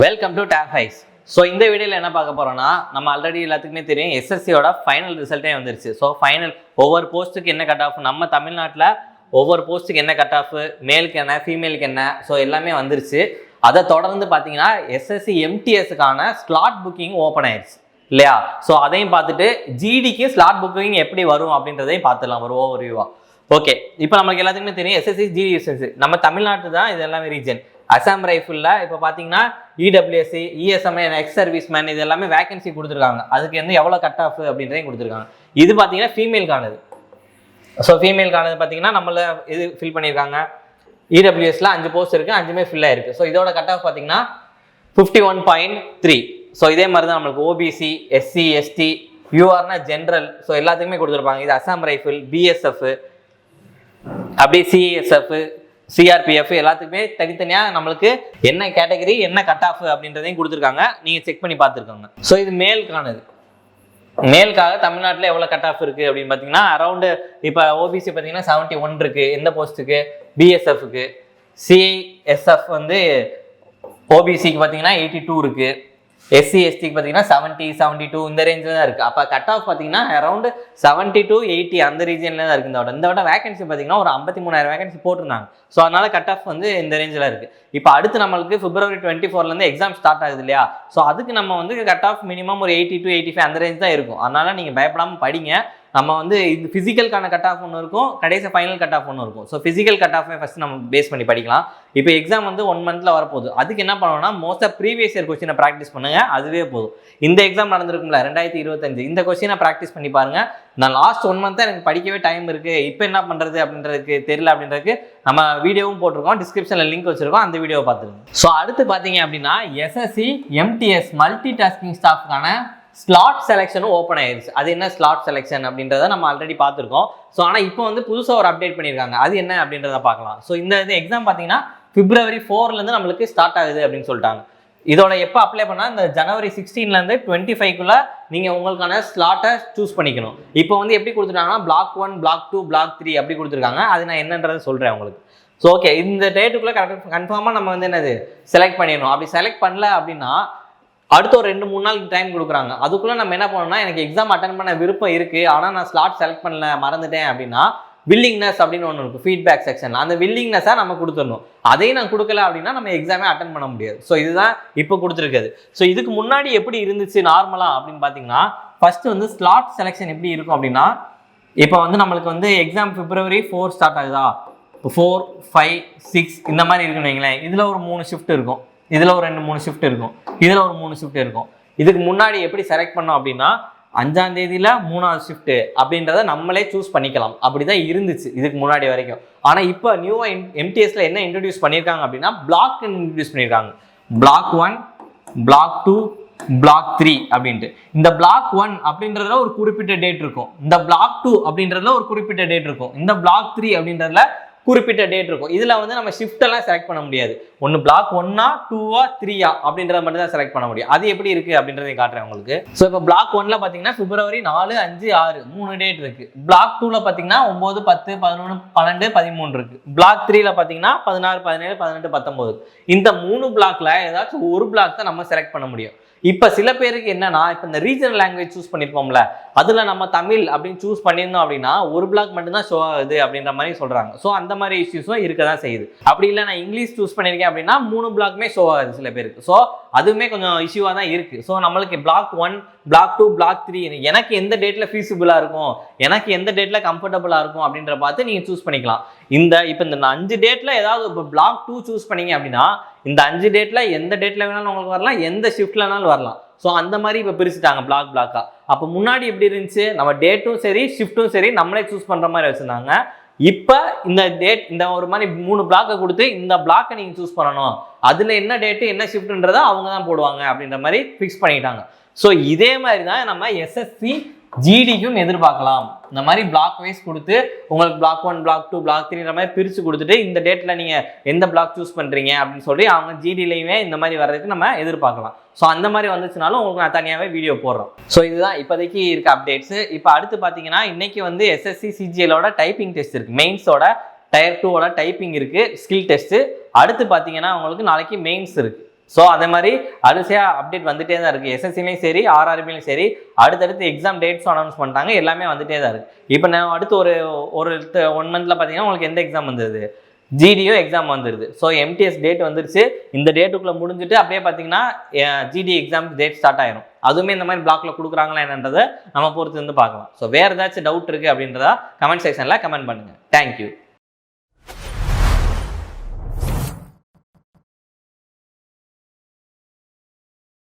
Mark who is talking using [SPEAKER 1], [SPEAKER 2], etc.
[SPEAKER 1] Welcome to டேப் ஹைஸ். So இந்த வீடியோவில் என்ன பார்க்க போகிறோம்னா, நம்ம ஆல்ரெடி எல்லாத்துக்குமே தெரியும் எஸ்எஸ்சியோட ஃபைனல் ரிசல்ட்டே வந்துருச்சு. ஸோ ஃபைனல் ஒவ்வொரு போஸ்ட்டுக்கு என்ன கட் ஆஃப், நம்ம தமிழ்நாட்டில் ஒவ்வொரு போஸ்ட்டுக்கு என்ன கட் ஆஃப், மேலுக்கு என்ன ஃபீமேலுக்கு என்ன, ஸோ எல்லாமே வந்துருச்சு. அதை தொடர்ந்து பார்த்தீங்கன்னா எஸ்எஸ்சி எம்டிஎஸ்க்கான ஸ்லாட் புக்கிங் ஓப்பன் ஆயிடுச்சு இல்லையா? ஸோ அதையும் பார்த்துட்டு ஜிடிக்கு ஸ்லாட் புக்கிங் எப்படி வரும் அப்படின்றதையும் பார்த்துடலாம் ஒரு ஓவர்வியூவா. ஓகே, இப்போ நமக்கு எல்லாத்துக்குமே தெரியும் எஸ்எஸ்சி ஜிடி எஸ்எஸ்சி நம்ம தமிழ்நாட்டு தான் இது எல்லாமே ரீஜன். அசாம் ரைஃபிளில் இப்போ பார்த்தீங்கன்னா இடபிள்யூஎஸ்சி, இஎஸ்எம்ஐ, எக்ஸ் சர்வீஸ் மேன் இது எல்லாமே வேகன்சி கொடுத்துருக்காங்க. அதுக்கு வந்து எவ்வளோ கட் ஆஃப் அப்படின்றதையும் கொடுத்துருக்காங்க. இது பார்த்தீங்கன்னா ஃபீமேலுக்கானது. ஸோ ஃபீமேலுக்கானது பார்த்தீங்கன்னா நம்மள இது ஃபில் பண்ணியிருக்காங்க. இடபிள்யூஎஸ்ல 5 போஸ்ட் இருக்குது, 5மே ஃபில் ஆயிருக்கு. ஸோ இதோட கட் ஆஃப் பார்த்தீங்கன்னா 51.3. ஸோ இதே மாதிரி தான் நம்மளுக்கு ஓபிசி, எஸ்சி, எஸ்டி, யூஆர்னா ஜென்ரல், ஸோ எல்லாத்துக்குமே கொடுத்துருப்பாங்க. இது அசாம் ரைஃபிள், பிஎஸ்எஃப், அப்படியே சிஎஸ்எஃப், சிஆர்பிஎஃப் எல்லாத்துக்குமே தனித்தனியாக நம்மளுக்கு என்ன கேட்டகரி என்ன கட் ஆஃப் அப்படின்றதையும் கொடுத்துருக்காங்க. நீங்கள் செக் பண்ணி பார்த்துருக்காங்க. ஸோ இது மேலுக்கானது. மேலுக்காக தமிழ்நாட்டில் எவ்வளோ கட் ஆஃப் இருக்குது அப்படின்னு பார்த்தீங்கன்னா அரௌண்டு இப்போ ஓபிசி பார்த்தீங்கன்னா 71 இருக்குது எந்த போஸ்ட்டுக்கு, பிஎஸ்எஃப்க்கு. சிஐஎஸ்எஃப் வந்து ஓபிசிக்கு பார்த்தீங்கன்னா 82 இருக்குது. எஸ்சி எஸ்டிக்கு பார்த்தீங்கன்னா 70, 72 இந்த ரேஞ்சில் தான் இருக்குது. அப்போ கட் ஆஃப் பார்த்தீங்கன்னா அரௌண்டு 70 to 80 அந்த ரீஜனில் தான் இருக்குது. இந்த விட வேகன்சி பார்த்தீங்கன்னா ஒரு 53,000 வேகன்சி போட்டிருந்தாங்க. ஸோ அதனால கட் ஆஃப் வந்து இந்த ரேஞ்சில் இருக்குது. இப்போ அடுத்து நம்மளுக்கு February 24 எக்ஸாம் ஸ்டார்ட் ஆகுது இல்லையா? ஸோ அதுக்கு நம்ம வந்து கட் ஆஃப் மினிமம் ஒரு 80 to 85 அந்த ரேஞ்ச் தான் இருக்கும். அதனால நீங்கள் பயப்படாமல் படிங்க. நம்ம வந்து இது ஃபிசிக்கலுக்கான கட் ஆஃப் ஒன்று இருக்கும், கடைசி ஃபைனல் கட் ஆஃப் ஒன்று இருக்கும். ஸோ ஃபிசிக்கல் கட் ஆஃபே ஃபஸ்ட் நம்ம பேஸ் பண்ணி படிக்கலாம். இப்போ எக்ஸாம் வந்து 1 monthல வரப்போகுது. அதுக்கு என்ன பண்ணணும்னா மோஸ்ட்டாக ப்ரீவியஸ் இயர் கொஸ்டினை ப்ராக்டிஸ் பண்ணுங்க, அதுவே போதும். இந்த எக்ஸாம் நடந்திருக்கும்ல 2025, இந்த கொஸ்டினை ப்ராக்டிஸ் பண்ணி பாருங்க. நான் லாஸ்ட் 1 month எனக்கு படிக்கவே டைம் இருக்கு, இப்போ என்ன பண்ணுறது அப்படின்றதுக்கு தெரியல அப்படின்றதுக்கு நம்ம வீடியோவும் போட்டிருக்கோம், டிஸ்கிரிப்ஷனில் லிங்க் வச்சிருக்கோம், அந்த வீடியோவை பார்த்துருங்க. ஸோ அடுத்து பார்த்தீங்க அப்படின்னா எஸ்எஸ்சி எம்டிஎஸ் மல்டி டாஸ்கிங் ஸ்டாஃப்கான ஸ்லாட் செலெக்ஷனும் ஓப்பன் ஆயிடுச்சு. அது என்ன ஸ்லாட் செலெக்ஷன் அப்படின்றத நம்ம ஆல்ரெடி பார்த்துருக்கோம். ஸோ ஆனால் இப்போ வந்து புதுசாக ஒரு அப்டேட் பண்ணியிருக்காங்க. அது என்ன அப்படின்றத பார்க்கலாம். ஸோ இந்த இது எக்ஸாம் பார்த்தீங்கன்னா February 4 நம்மளுக்கு ஸ்டார்ட் ஆகுது அப்படின்னு சொல்லிட்டாங்க. இதோட எப்போ அப்ளை பண்ணால் இந்த January 16 25 நீங்கள் உங்களுக்கான ஸ்லாட்டை சூஸ் பண்ணிக்கணும். இப்போ வந்து எப்படி கொடுத்துட்டாங்கன்னா Block 1, Block 2, Block 3 அப்படி கொடுத்துருக்காங்க. அது நான் என்னன்றதை சொல்கிறேன் உங்களுக்கு. ஸோ ஓகே, இந்த டேட்டுக்குள்ளே கரெக்டாக கன்ஃபார்மாக நம்ம வந்து என்னது செலக்ட் பண்ணிடணும். அப்படி செலக்ட் பண்ணல அப்படின்னா அடுத்த ஒரு 2-3 நாள் டைம் கொடுக்குறாங்க. அதுக்குள்ளே நம்ம என்ன பண்ணணும்னா எனக்கு எக்ஸாம் அட்டன் பண்ண விருப்பம் இருக்குது, ஆனால் நான் ஸ்லாட் செலக்ட் பண்ணல மறந்துட்டேன் அப்படின்னா வில்லிங்னஸ் அப்படின்னு ஒன்று இருக்குது ஃபீட்பேக் செக்ஷன். அந்த வில்லிங்னஸாக நம்ம கொடுத்துடணும். அதையும் நான் கொடுக்கல அப்படின்னா நம்ம எக்ஸாமே அட்டன் பண்ண முடியாது. ஸோ இதுதான் இப்போ கொடுத்துருக்குது. ஸோ இதுக்கு முன்னாடி எப்படி இருந்துச்சு நார்மலாக அப்படின்னு பார்த்தீங்கன்னா ஃபர்ஸ்ட் வந்து ஸ்லாட் செலெக்ஷன் எப்படி இருக்கும் அப்படின்னா, இப்போ வந்து நம்மளுக்கு வந்து எக்ஸாம் February 4 ஸ்டார்ட் ஆகுதா, இப்போ 4, 5, 6 இந்த மாதிரி இருக்குன்னு வைங்களேன். இதில் ஒரு 3 ஷிஃப்ட் இருக்கும், இதில் ஒரு 2-3 ஷிஃப்ட் இருக்கும், இதில் ஒரு 3 ஷிஃப்ட் இருக்கும். இதுக்கு முன்னாடி எப்படி செலக்ட் பண்ணோம் அப்படின்னா 5ஆம் தேதியில் 3வது ஷிஃப்ட் அப்படின்றத நம்மளே சூஸ் பண்ணிக்கலாம். அப்படி தான் இருந்துச்சு இதுக்கு முன்னாடி வரைக்கும். ஆனால் இப்போ நியூவாக எம்டிஎஸ்ல என்ன இன்ட்ரடியூஸ் பண்ணியிருக்காங்க அப்படின்னா பிளாக் இன்ட்ரடியூஸ் பண்ணியிருக்காங்க. Block 1, Block 2, Block 3 அப்படின்ட்டு. இந்த Block 1 அப்படின்றதுல ஒரு குறிப்பிட்ட டேட் இருக்கும், இந்த Block 2 அப்படின்றதுல ஒரு குறிப்பிட்ட டேட் இருக்கும், இந்த Block 3 அப்படின்றதுல குறிப்பிட்ட டேட் இருக்கும். இதில் வந்து நம்ம ஷிஃப்ட் எல்லாம் செலக்ட் பண்ண முடியாது. ஒன்று Block 1, 2, 3 அப்படின்றத மட்டும் தான் செலக்ட் பண்ண முடியும். அது எப்படி இருக்கு அப்படின்றதையும் காட்டுறேன் உங்களுக்கு. ஸோ இப்போ Block 1 பார்த்தீங்கன்னா February 4, 5, 6 3 டேட் இருக்கு. Block 2 பார்த்தீங்கன்னா 9, 10, 11, 12, 13 இருக்கு. Block 3 பார்த்தீங்கன்னா 16, 17, 18, 19. இந்த 3 பிளாக்ல ஏதாச்சும் ஒரு பிளாக் தான் நம்ம செலக்ட் பண்ண முடியும். இப்போ சில பேருக்கு என்னன்னா, இப்போ இந்த ரீஜனல் லாங்குவேஜ் சூஸ் பண்ணியிருப்போம்ல, அதில் நம்ம தமிழ் அப்படின்னு சூஸ் பண்ணியிருந்தோம் அப்படின்னா ஒரு பிளாக் மட்டும்தான் ஷோ ஆகுது அப்படின்ற மாதிரி சொல்கிறாங்க. ஸோ அந்த மாதிரி இஷ்யூஸும் இருக்க தான் செய்யுது. அப்படி இல்லை நான் இங்கிலீஷ் சூஸ் பண்ணியிருக்கேன் அப்படின்னா 3 பிளாக்குமே ஷோ ஆகுது சில பேருக்கு. ஸோ அதுவுமே கொஞ்சம் இஷ்யூவாக தான் இருக்குது. ஸோ நம்மளுக்கு Block 1, Block 2, Block 3 எனக்கு எந்த டேட்டில் ஃபீஸிபிளாக இருக்கும், எனக்கு எந்த டேட்டில் கம்ஃபர்டபுளாக இருக்கும் அப்படின்ற பார்த்து நீங்கள் சூஸ் பண்ணிக்கலாம். இப்போ இந்த 5 டேட்டில் ஏதாவது இப்போ Block 2 சூஸ் பண்ணீங்க அப்படின்னா இந்த 5 டேட்டில் எந்த டேட்டில் வேணாலும் உங்களுக்கு வரலாம், எந்த ஷிஃப்ட்லனாலும் வரலாம். ஸோ அந்த மாதிரி இப்போ பிரிச்சுட்டாங்க பிளாக்காக. அப்போ முன்னாடி எப்படி இருந்துச்சு, நம்ம டேட்டும் சரி ஷிஃப்ட்டும் சரி நம்மளே சூஸ் பண்ணுற மாதிரி வச்சுருந்தாங்க. இப்போ இந்த டேட் இந்த ஒரு மாதிரி 3 பிளாக்கை கொடுத்து இந்த பிளாக்கை நீங்கள் சூஸ் பண்ணணும், அதில் என்ன டேட்டு என்ன ஷிஃப்ட்ன்றதை அவங்க தான் போடுவாங்க அப்படின்ற மாதிரி ஃபிக்ஸ் பண்ணிட்டாங்க. ஸோ இதே மாதிரி தான் நம்ம எஸ்எஸ்சி ஜிடிக்கும் எதிர்பார்க்கலாம். இந்த மாதிரி பிளாக் வைஸ் கொடுத்து உங்களுக்கு Block 1, Block 2, Block 3 மாதிரி பிரித்து கொடுத்துட்டு இந்த டேட்டில் நீங்கள் எந்த பிளாக் சூஸ் பண்ணுறீங்க அப்படின்னு சொல்லி அவங்க ஜிடிலையுமே இந்த மாதிரி வர்றதுக்கு நம்ம எதிர்பார்க்கலாம். ஸோ அந்த மாதிரி வந்துச்சுனாலும் உங்களுக்கு நான் தனியாகவே வீடியோ போடுறோம். ஸோ இதுதான் இப்போதைக்கு இருக்க அப்டேட்ஸு. இப்போ அடுத்து பார்த்தீங்கன்னா இன்றைக்கி வந்து எஸ்எஸ்சி சிஜிஎலோட டைப்பிங் டெஸ்ட் இருக்குது, மெயின்ஸோட Tier 2 டைப்பிங் இருக்குது, ஸ்கில் டெஸ்ட்டு. அடுத்து பார்த்தீங்கன்னா உங்களுக்கு நாளைக்கு மெயின்ஸ் இருக்குது. ஸோ அதே மாதிரி அரிசியாக அப்டேட் வந்துட்டே தான் இருக்குது. எஸ்எஸ்சிலையும் சரி ஆர்ஆர்பிலையும் சரி அடுத்தடுத்து எக்ஸாம் டேட்ஸும் அனௌன்ஸ் பண்ணிட்டாங்க. எல்லாமே வந்துட்டே தான் இருக்குது. இப்போ நான் அடுத்து ஒரு 1 மந்த்தில் பார்த்தீங்கன்னா உங்களுக்கு எந்த எக்ஸாம் வந்தது, ஜிடியோ எக்ஸாம் வந்துடுது. ஸோ எம்டிஎஸ் டேட் வந்துருச்சு. இந்த டேட்டுக்குள்ளே முடிஞ்சுட்டு அப்படியே பார்த்தீங்கன்னா ஜிடி எக்ஸாம் டேட் ஸ்டார்ட் ஆயிரும். அதுவுமே இந்த மாதிரி பிளாக்ல கொடுக்குறாங்களா என்னன்றதை நம்ம பொறுத்து வந்து பார்க்கலாம். ஸோ வேறு ஏதாச்சும் டவுட் இருக்குது அப்படின்றதா கமெண்ட் செக்ஷனில் கமெண்ட் பண்ணுங்கள். தேங்க்யூ.